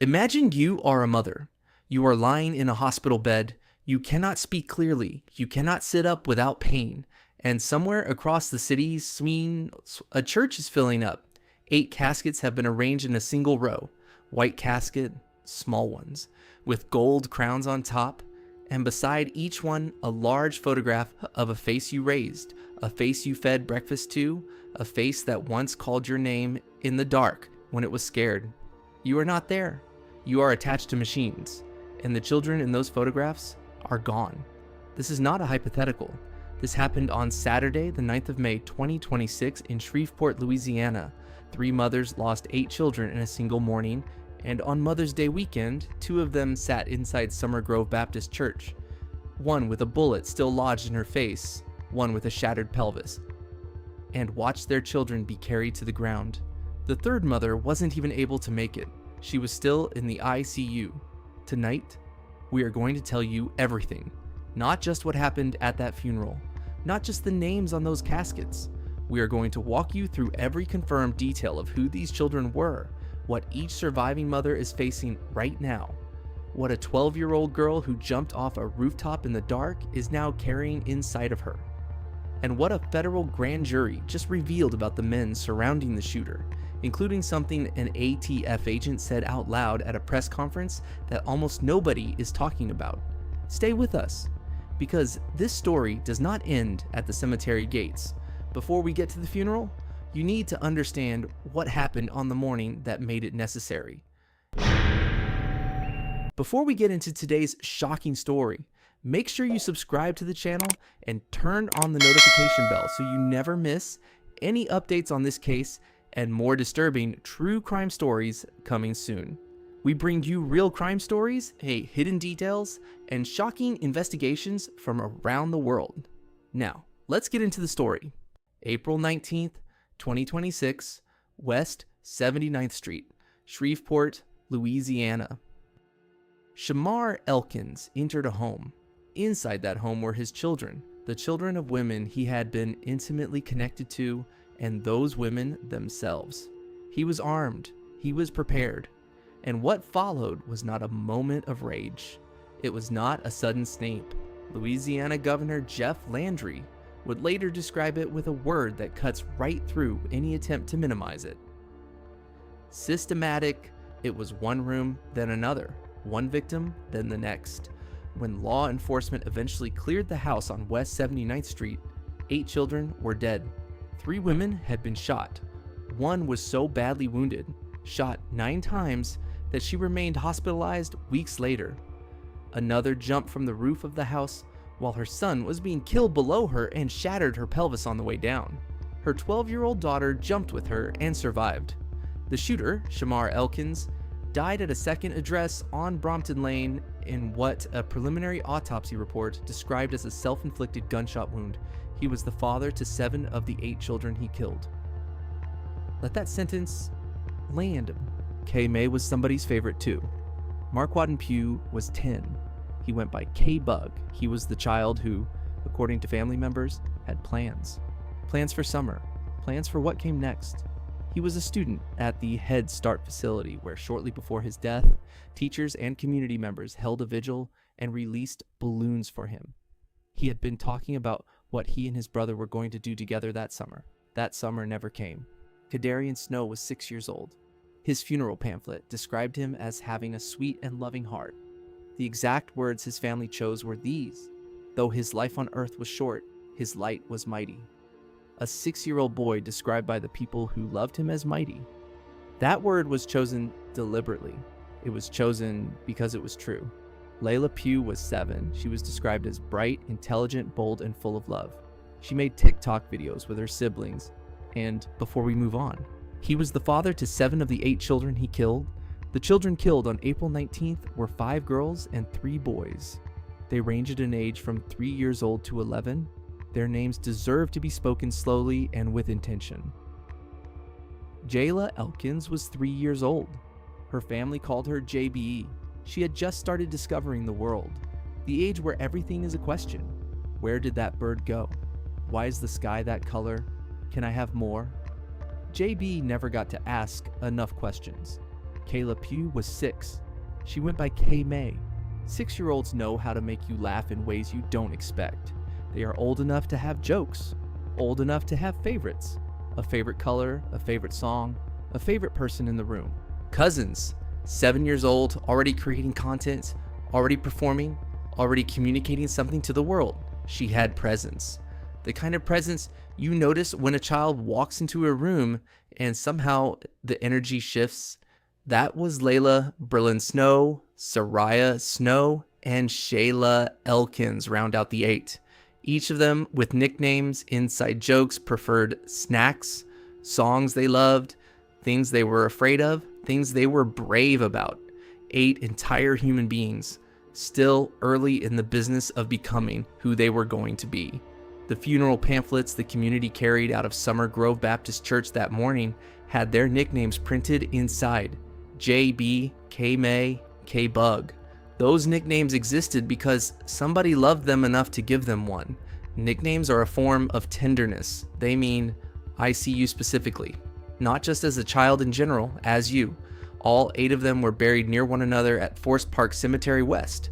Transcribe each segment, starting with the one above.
Imagine you are a mother. You are lying in a hospital bed. You cannot speak clearly. You cannot sit up without pain. And somewhere across the city, a church is filling up. 8 caskets have been arranged in a single row. White casket, small ones, with gold crowns on top. And beside each one, a large photograph of a face you raised, a face you fed breakfast to, a face that once called your name in the dark when it was scared. You are not there. You are attached to machines, and the children in those photographs are gone. This is not a hypothetical. This happened on Saturday, the 9th of May, 2026 in Shreveport, Louisiana. 3 mothers lost 8 children in a single morning, and on Mother's Day weekend, 2 of them sat inside Summer Grove Baptist Church. One with a bullet still lodged in her face, one with a shattered pelvis, and watched their children be carried to the ground. The 3rd mother wasn't even able to make it. She was still in the ICU. Tonight, we are going to tell you everything. Not just what happened at that funeral. Not just the names on those caskets. We are going to walk you through every confirmed detail of who these children were, what each surviving mother is facing right now, what a 12-year-old girl who jumped off a rooftop in the dark is now carrying inside of her, and what a federal grand jury just revealed about the men surrounding the shooter, including something an ATF agent said out loud at a press conference that almost nobody is talking about. Stay with us, because this story does not end at the cemetery gates. Before we get to the funeral, you need to understand what happened on the morning that made it necessary. Before we get into today's shocking story, make sure you subscribe to the channel and turn on the notification bell so you never miss any updates on this case and more disturbing true crime stories coming soon. We bring you real crime stories, hidden details, and shocking investigations from around the world. Now, let's get into the story. April 19th, 2026, West 79th Street, Shreveport, Louisiana. Shamar Elking entered a home. Inside that home were his children, the children of women he had been intimately connected to, and those women themselves. He was armed, he was prepared, and what followed was not a moment of rage. It was not a sudden snap. Louisiana Governor Jeff Landry would later describe it with a word that cuts right through any attempt to minimize it. Systematic. It was one room, then another, one victim, then the next. When law enforcement eventually cleared the house on West 79th Street, 8 children were dead. 3 women had been shot. One was so badly wounded, shot 9 times, that she remained hospitalized weeks later. Another jumped from the roof of the house while her son was being killed below her and shattered her pelvis on the way down. Her 12-year-old daughter jumped with her and survived. The shooter, Shamar Elking, died at a second address on Brompton Lane in what a preliminary autopsy report described as a self-inflicted gunshot wound. He was the father to 7 of the 8 children he killed. Let that sentence land. K-May was somebody's favorite too. Marquand Pugh was 10. He went by K-Bug. He was the child who, according to family members, had plans. Plans for summer. Plans for what came next. He was a student at the Head Start facility where shortly before his death, teachers and community members held a vigil and released balloons for him. He had been talking about what he and his brother were going to do together that summer. That summer never came. Kadarian Snow was 6 years old. His funeral pamphlet described him as having a sweet and loving heart. The exact words his family chose were these: though his life on earth was short, his light was mighty. A 6-year-old boy described by the people who loved him as mighty. That word was chosen deliberately. It was chosen because it was true. Layla Pugh was 7. She was described as bright, intelligent, bold, and full of love. She made TikTok videos with her siblings. And before we move on, he was the father to 7 of the 8 children he killed. The children killed on April 19th were 5 girls and 3 boys. They ranged in age from 3 years old to 11. Their names deserve to be spoken slowly and with intention. Jayla Elkins was 3 years old. Her family called her JBE. She had just started discovering the world, the age where everything is a question. Where did that bird go? Why is the sky that color? Can I have more? JB never got to ask enough questions. Kayla Pugh was 6. She went by Kay May. 6-year-olds know how to make you laugh in ways you don't expect. They are old enough to have jokes, old enough to have favorites. A favorite color, a favorite song, a favorite person in the room. Cousins, 7 years old, already creating content, already performing, already communicating something to the world. She had presence. The kind of presence you notice when a child walks into a room and somehow the energy shifts. That was Layla Berlin Snow, Soraya Snow, and Shayla Elkins round out the 8. Each of them with nicknames, inside jokes, preferred snacks, songs they loved, things they were afraid of, things they were brave about. 8 entire human beings, still early in the business of becoming who they were going to be. The funeral pamphlets the community carried out of Summer Grove Baptist Church that morning had their nicknames printed inside. JB, K-May, K-Bug. Those nicknames existed because somebody loved them enough to give them one. Nicknames are a form of tenderness. They mean, I see you specifically. Not just as a child in general, as you. All 8 of them were buried near one another at Forest Park Cemetery West.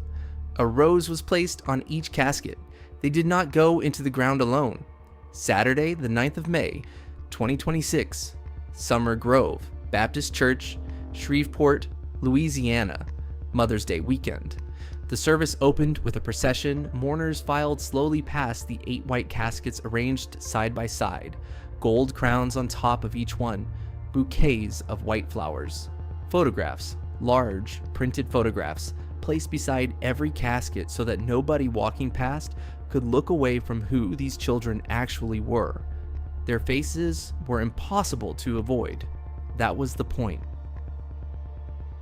A rose was placed on each casket. They did not go into the ground alone. Saturday, the 9th of May, 2026, Summer Grove Baptist Church, Shreveport, Louisiana. Mother's Day weekend. The service opened with a procession. Mourners filed slowly past the 8 white caskets arranged side by side, gold crowns on top of each one, bouquets of white flowers. Photographs, large printed photographs, placed beside every casket so that nobody walking past could look away from who these children actually were. Their faces were impossible to avoid. That was the point.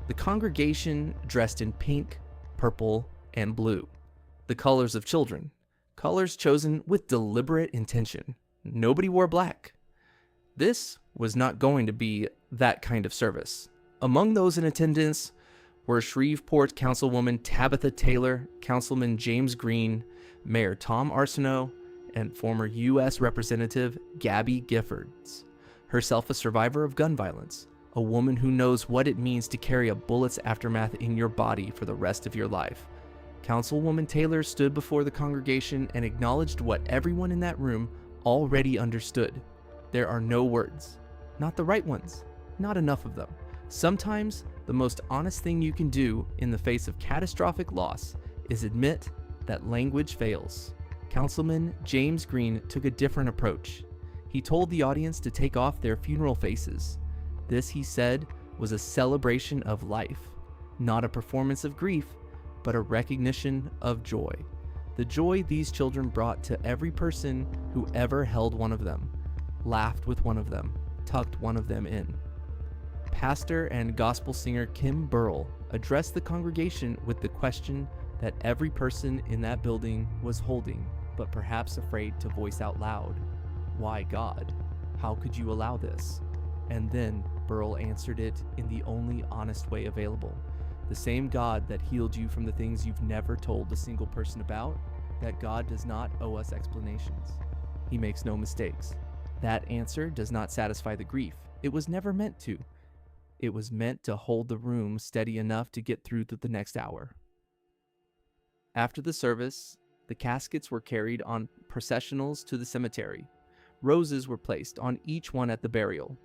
The congregation dressed in pink, purple, and blue, the colors of children, colors chosen with deliberate intention. Nobody wore black. This was not going to be that kind of service. Among those in attendance were Shreveport Councilwoman Tabitha Taylor, Councilman James Green, Mayor Tom Arsenault, and former U.S. Representative Gabby Giffords, herself a survivor of gun violence. A woman who knows what it means to carry a bullet's aftermath in your body for the rest of your life. Councilwoman Taylor stood before the congregation and acknowledged what everyone in that room already understood. There are no words. Not the right ones. Not enough of them. Sometimes, the most honest thing you can do in the face of catastrophic loss is admit that language fails. Councilman James Green took a different approach. He told the audience to take off their funeral faces. This, he said, was a celebration of life, not a performance of grief, but a recognition of joy. The joy these children brought to every person who ever held one of them, laughed with one of them, tucked one of them in. Pastor and gospel singer Kim Burrell addressed the congregation with the question that every person in that building was holding, but perhaps afraid to voice out loud. Why, God? How could you allow this? And then Burrell answered it in the only honest way available. The same God that healed you from the things you've never told a single person about, that God does not owe us explanations. He makes no mistakes. That answer does not satisfy the grief. It was never meant to. It was meant to hold the room steady enough to get through to the next hour. After the service, the caskets were carried on processionals to the cemetery. Roses were placed on each one at the burial.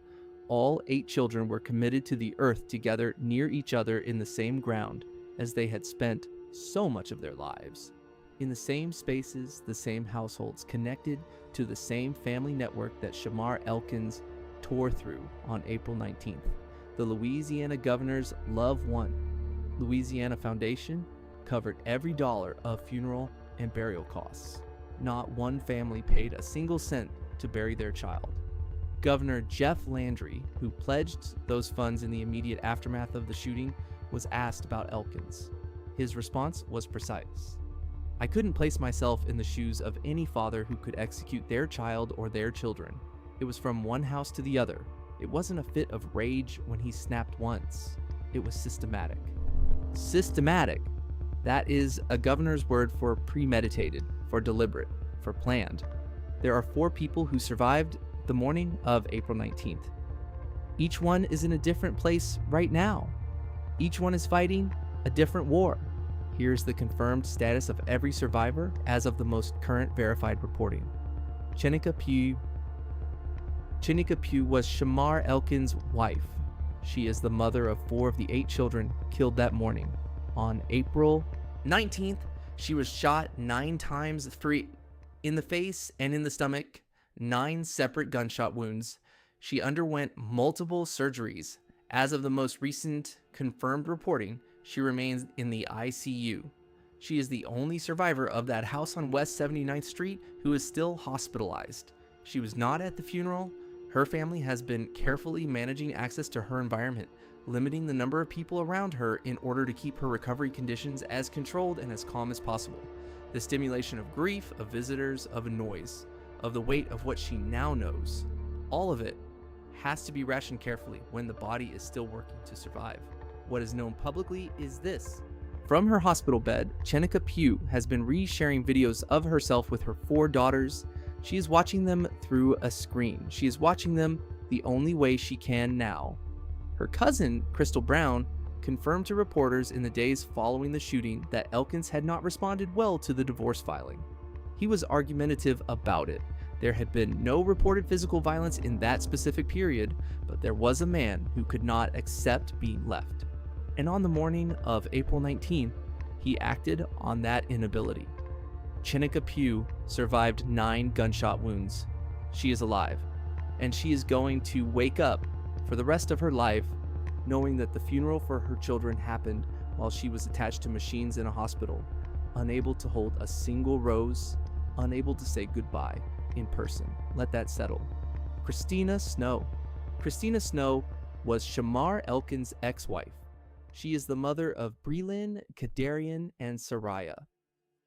All 8 children were committed to the earth together near each other in the same ground, as they had spent so much of their lives. In the same spaces, the same households, connected to the same family network that Shamar Elkins tore through on April 19th. The Louisiana Governor's Love One Louisiana Foundation covered every dollar of funeral and burial costs. Not one family paid a single cent to bury their child. Governor Jeff Landry, who pledged those funds in the immediate aftermath of the shooting, was asked about Elkins. His response was precise. I couldn't place myself in the shoes of any father who could execute their child or their children. It was from one house to the other. It wasn't a fit of rage when he snapped once. It was systematic. Systematic. That is a governor's word for premeditated, for deliberate, for planned. There are 4 people who survived the morning of April 19th. Each one is in a different place right now. Each one is fighting a different war. Here's the confirmed status of every survivor as of the most current verified reporting. Chenika Pugh was Shamar Elking's wife. She is the mother of 4 of the 8 children killed that morning. On April 19th, she was shot 9 times, 3 in the face and in the stomach, 9 separate gunshot wounds. She underwent multiple surgeries. As of the most recent confirmed reporting, she remains in the ICU. She is the only survivor of that house on West 79th Street who is still hospitalized. She was not at the funeral. Her family has been carefully managing access to her environment, limiting the number of people around her in order to keep her recovery conditions as controlled and as calm as possible. The stimulation of grief, of visitors, of noise, of the weight of what she now knows, all of it has to be rationed carefully when the body is still working to survive. What is known publicly is this. From her hospital bed, Chenika Pugh has been re-sharing videos of herself with her 4 daughters. She is watching them through a screen. She is watching them the only way she can now. Her cousin, Crystal Brown, confirmed to reporters in the days following the shooting that Elkins had not responded well to the divorce filing. He was argumentative about it. There had been no reported physical violence in that specific period, but there was a man who could not accept being left. And on the morning of April 19th, he acted on that inability. Chenika Pugh survived 9 gunshot wounds. She is alive, and she is going to wake up for the rest of her life knowing that the funeral for her children happened while she was attached to machines in a hospital, unable to hold a single rose, unable to say goodbye in person. Let that settle. Christina Snow. Christina Snow was Shamar Elking's ex-wife. She is the mother of Breland, Kadarian, and Soraya.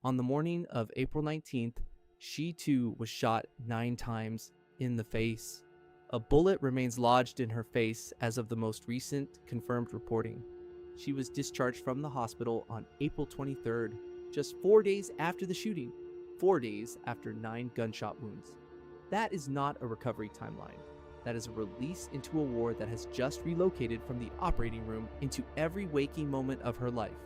On the morning of April 19th, she too was shot 9 times in the face. A bullet remains lodged in her face as of the most recent confirmed reporting. She was discharged from the hospital on April 23rd, just 4 days after the shooting, 4 days after 9 gunshot wounds. That is not a recovery timeline. That is a release into a war that has just relocated from the operating room into every waking moment of her life.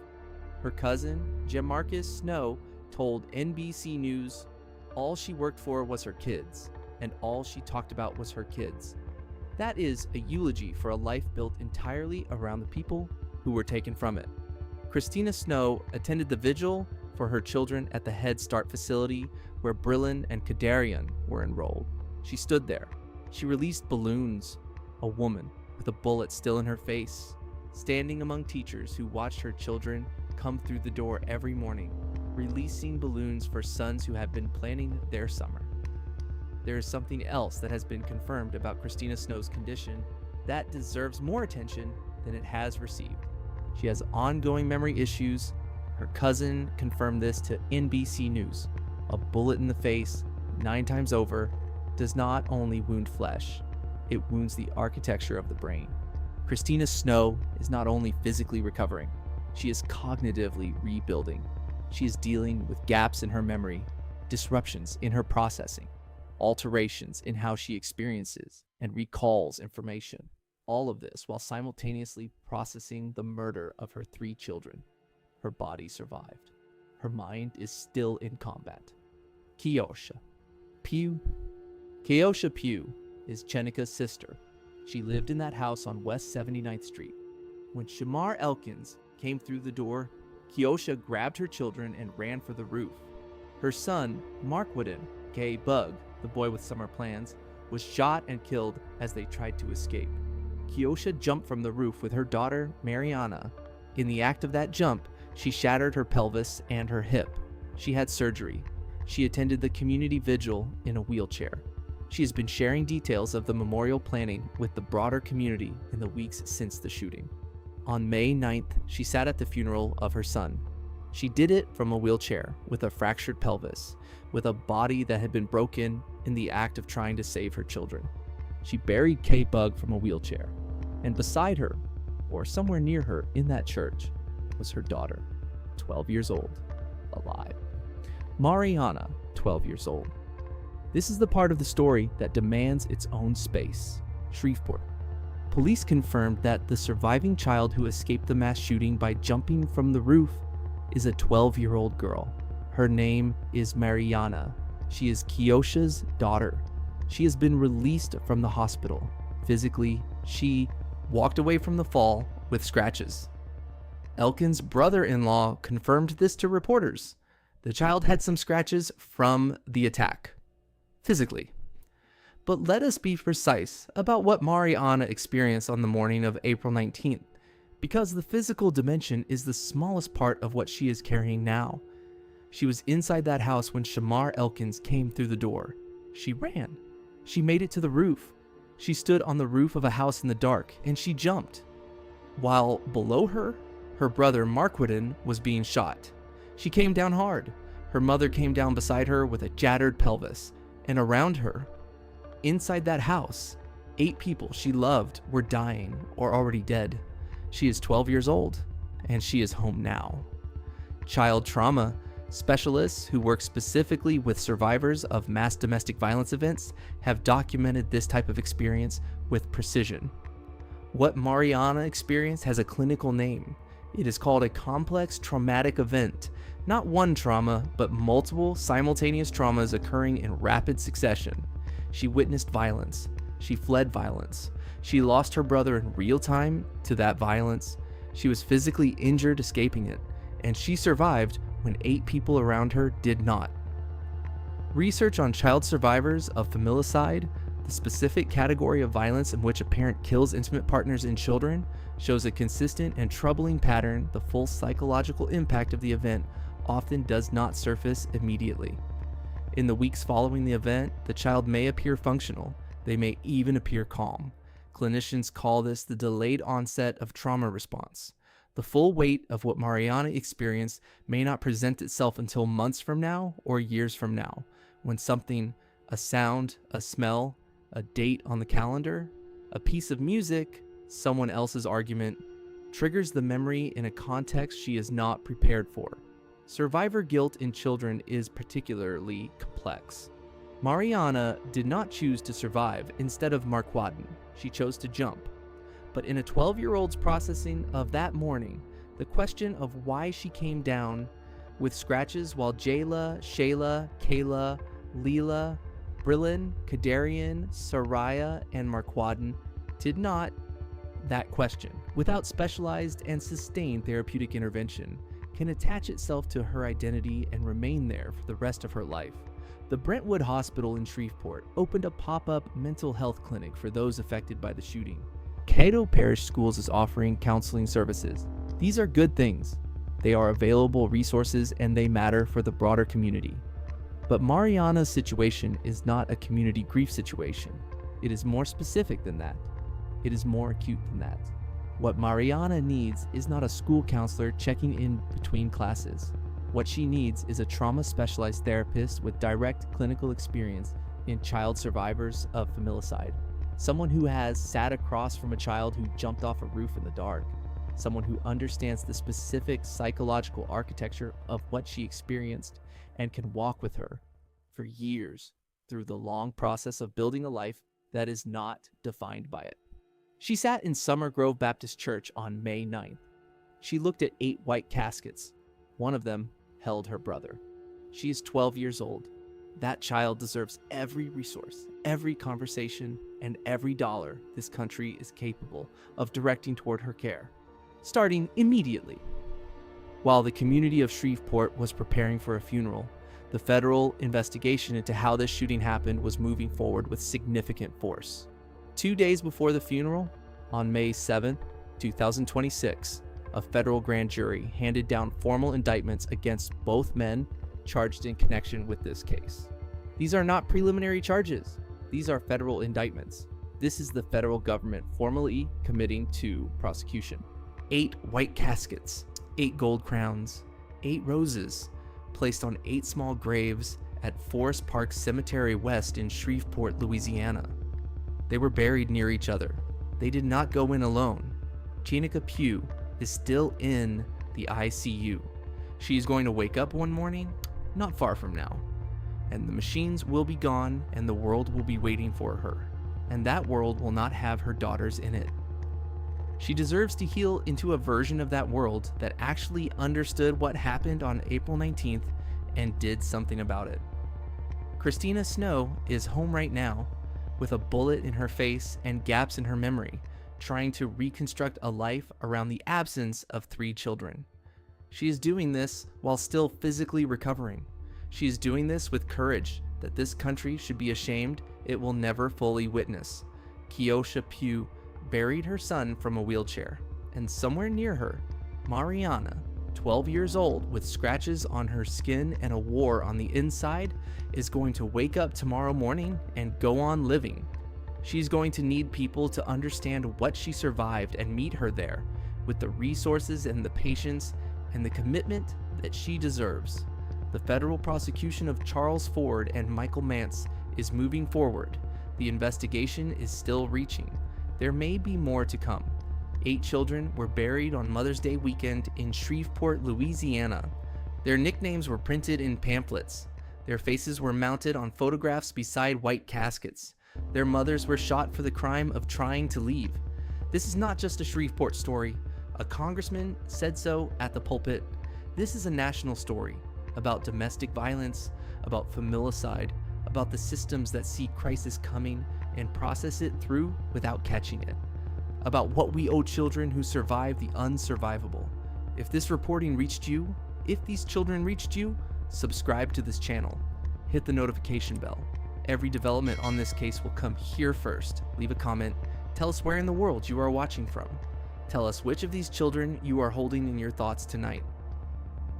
Her cousin, Jamarcus Snow, told NBC News all she worked for was her kids, and all she talked about was her kids. That is a eulogy for a life built entirely around the people who were taken from it. Christina Snow attended the vigil for her children at the Head Start facility where Brillen and Kadarian were enrolled. She stood there. She released balloons, a woman with a bullet still in her face, standing among teachers who watched her children come through the door every morning, releasing balloons for sons who have been planning their summer. There is something else that has been confirmed about Christina Snow's condition that deserves more attention than it has received. She has ongoing memory issues. Her cousin confirmed this to NBC News. A bullet in the face, 9 times over, does not only wound flesh, it wounds the architecture of the brain. Christina Snow is not only physically recovering, she is cognitively rebuilding. She is dealing with gaps in her memory, disruptions in her processing, alterations in how she experiences and recalls information. All of this while simultaneously processing the murder of her 3 children. Her body survived. Her mind is still in combat. Keosha Pugh. Keosha Pugh is Chenika's sister. She lived in that house on West 79th Street. When Shamar Elkins came through the door, Keosha grabbed her children and ran for the roof. Her son, Mark Whitten, K. Bug, the boy with summer plans, was shot and killed as they tried to escape. Keosha jumped from the roof with her daughter, Mariana. In the act of that jump, she shattered her pelvis and her hip. She had surgery. She attended the community vigil in a wheelchair. She has been sharing details of the memorial planning with the broader community in the weeks since the shooting. On May 9th, she sat at the funeral of her son. She did it from a wheelchair with a fractured pelvis, with a body that had been broken in the act of trying to save her children. She buried K. Bug from a wheelchair, and beside her, or somewhere near her in that church, was her daughter, 12 years old, alive. Mariana, 12 years old. This is the part of the story that demands its own space. Shreveport. Police confirmed that the surviving child who escaped the mass shooting by jumping from the roof is a 12-year-old girl. Her name is Mariana. She is Keosha's daughter. She has been released from the hospital. Physically, she walked away from the fall with scratches. Elkin's brother-in-law confirmed this to reporters. The child had some scratches from the attack, physically. But let us be precise about what Mariana experienced on the morning of April 19th, because the physical dimension is the smallest part of what she is carrying now. She was inside that house when Shamar Elking came through the door. She ran. She made it to the roof. She stood on the roof of a house in the dark, and she jumped. While below her, her brother Marquardin was being shot. She came down hard. Her mother came down beside her with a shattered pelvis, and around her, inside that house, 8 people she loved were dying or already dead. She is 12 years old, and she is home now. Child trauma specialists who work specifically with survivors of mass domestic violence events have documented this type of experience with precision. What Mariana experienced has a clinical name. It is called a complex traumatic event. Not one trauma, but multiple simultaneous traumas occurring in rapid succession. She witnessed violence. She fled violence. She lost her brother in real time to that violence. She was physically injured escaping it, and she survived when 8 people around her did not. Research on child survivors of familicide, the specific category of violence in which a parent kills intimate partners and children, shows a consistent and troubling pattern. The full psychological impact of the event often does not surface immediately. In the weeks following the event, the child may appear functional. They may even appear calm. Clinicians call this the delayed onset of trauma response. The full weight of what Mariana experienced may not present itself until months from now or years from now, when something, a sound, a smell, a date on the calendar, a piece of music, someone else's argument, triggers the memory in a context she is not prepared for. Survivor guilt in children is particularly complex. Mariana did not choose to survive instead of Marquardin. She chose to jump. But in a 12-year-old's processing of that morning, the question of why she came down with scratches while Jayla, Shayla, Kayla, Leela, Brillin, Kadarian, Soraya, and Marquardin did not, that question, without specialized and sustained therapeutic intervention, can attach itself to her identity and remain there for the rest of her life. The Brentwood Hospital in Shreveport opened a pop-up mental health clinic for those affected by the shooting. Cato Parish Schools is offering counseling services. These are good things. They are available resources and they matter for the broader community. But Mariana's situation is not a community grief situation. It is more specific than that. It is more acute than that. What Mariana needs is not a school counselor checking in between classes. What she needs is a trauma-specialized therapist with direct clinical experience in child survivors of familicide. Someone who has sat across from a child who jumped off a roof in the dark. Someone who understands the specific psychological architecture of what she experienced and can walk with her for years through the long process of building a life that is not defined by it. She sat in Summer Grove Baptist Church on May 9th. She looked at 8 white caskets. One of them held her brother. She is 12 years old. That child deserves every resource, every conversation, and every dollar this country is capable of directing toward her care, starting immediately. While the community of Shreveport was preparing for a funeral, the federal investigation into how this shooting happened was moving forward with significant force. 2 days before the funeral, on May 7, 2026, a federal grand jury handed down formal indictments against both men charged in connection with this case. These are not preliminary charges. These are federal indictments. This is the federal government formally committing to prosecution. 8 white caskets, 8 gold crowns, 8 roses, placed on 8 small graves at Forest Park Cemetery West in Shreveport, Louisiana. They were buried near each other. They did not go in alone. Chenica Pugh is still in the ICU. She is going to wake up one morning, not far from now, and the machines will be gone and the world will be waiting for her. And that world will not have her daughters in it. She deserves to heal into a version of that world that actually understood what happened on April 19th and did something about it. Christina Snow is home right now with a bullet in her face and gaps in her memory, trying to reconstruct a life around the absence of 3 children. She is doing this while still physically recovering. She is doing this with courage that this country should be ashamed it will never fully witness. Keosha Pugh buried her son from a wheelchair, and somewhere near her, Mariana, 12 years old with scratches on her skin and a war on the inside, is going to wake up tomorrow morning and go on living. She's going to need people to understand what she survived and meet her there with the resources and the patience and the commitment that she deserves. The federal prosecution of Charles Ford and Michael Mance is moving forward. The investigation is still reaching. There may be more to come. 8 children were buried on Mother's Day weekend in Shreveport, Louisiana. Their nicknames were printed in pamphlets. Their faces were mounted on photographs beside white caskets. Their mothers were shot for the crime of trying to leave. This is not just a Shreveport story. A congressman said so at the pulpit. This is a national story about domestic violence, about familicide, about the systems that see crisis coming and process it through without catching it, about what we owe children who survive the unsurvivable. If this reporting reached you, if these children reached you, subscribe to this channel. Hit the notification bell. Every development on this case will come here first. Leave a comment. Tell us where in the world you are watching from. Tell us which of these children you are holding in your thoughts tonight.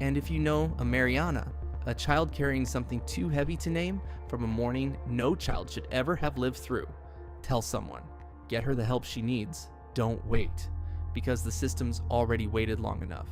And if you know a Mariana, a child carrying something too heavy to name from a morning no child should ever have lived through, tell someone. Get her the help she needs. Don't wait, because the system's already waited long enough.